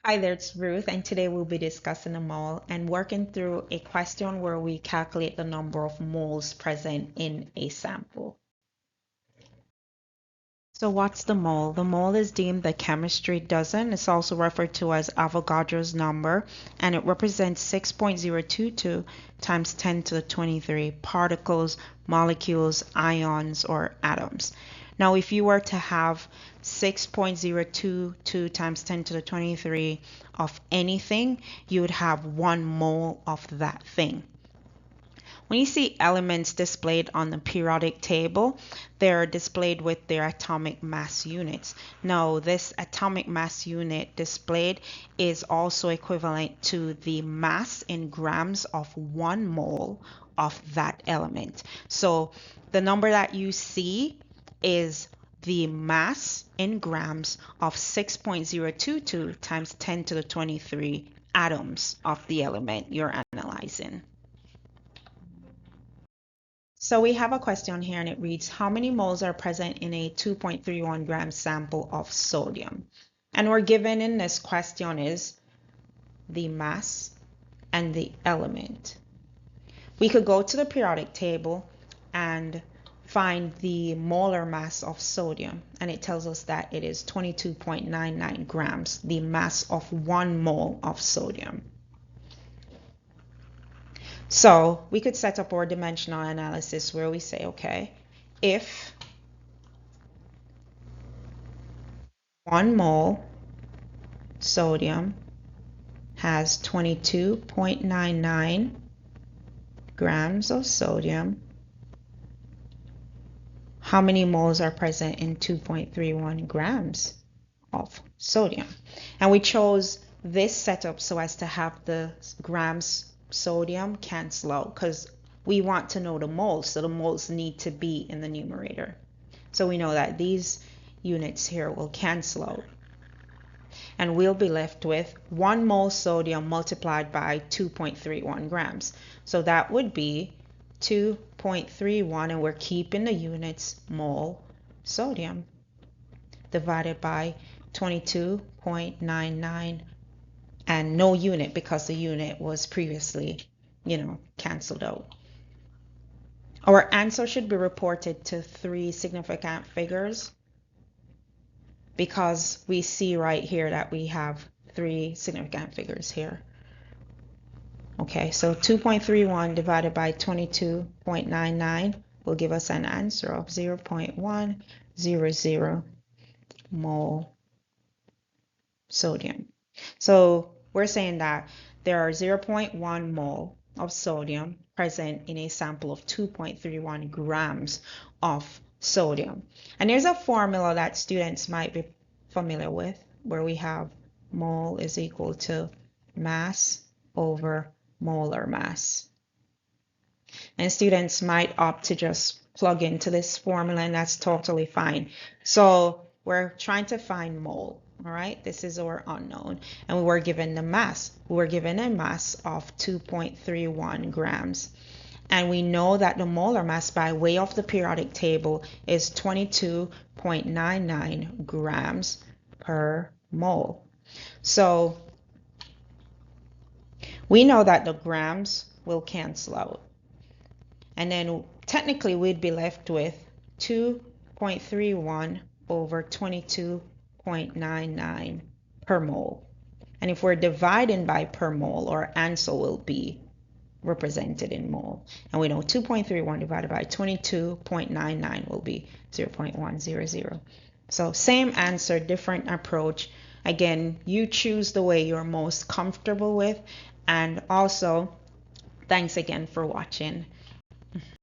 Hi there, it's Ruth, and today we'll be discussing a mole and working through a question where we calculate the number of moles present in a sample. So what's the mole? The mole is deemed the chemistry dozen. It's also referred to as Avogadro's number, and it represents 6.022 times 10 to the 23 particles, molecules, ions, or atoms. Now, if you were to have 6.022 times 10 to the 23 of anything, you would have 1 mole of that thing. When you see elements displayed on the periodic table, they're displayed with their atomic mass units. Now, this atomic mass unit displayed is also equivalent to the mass in grams of 1 mole of that element. So the number that you see is the mass in grams of 6.022 times 10 to the 23 atoms of the element you're analyzing. So we have a question here and it reads, how many moles are present in a 2.31 gram sample of sodium? And we're given in this question is the mass and the element. We could go to the periodic table and find the molar mass of sodium, and it tells us that it is 22.99 grams, the mass of 1 mole of sodium. So we could set up our dimensional analysis where we say, okay, if 1 mole sodium has 22.99 grams of sodium, how many moles are present in 2.31 grams of sodium? And we chose this setup so as to have the grams sodium cancel out because we want to know the moles, so the moles need to be in the numerator. So we know that these units here will cancel out, and we'll be left with 1 mole sodium multiplied by 2.31 grams. So that would be 2.31, and we're keeping the units mole sodium, divided by 22.99, and no unit because the unit was previously, canceled out. Our answer should be reported to 3 significant figures because we see right here that we have 3 significant figures here. Okay, so 2.31 divided by 22.99 will give us an answer of 0.100 mole sodium. So we're saying that there are 0.1 mole of sodium present in a sample of 2.31 grams of sodium. And there's a formula that students might be familiar with where we have mole is equal to mass over molar mass. And students might opt to just plug into this formula, and that's totally fine. So we're trying to find mole. All right, this is our unknown, and we were given the mass. We were given a mass of 2.31 grams, and we know that the molar mass by way of the periodic table is 22.99 grams per mole. So we know that the grams will cancel out, and then technically we'd be left with 2.31 over 22.99 per mole. And if we're dividing by per mole, our answer will be represented in mole. And we know 2.31 divided by 22.99 will be 0.100. So same answer, different approach. Again, you choose the way you're most comfortable with. And also, thanks again for watching.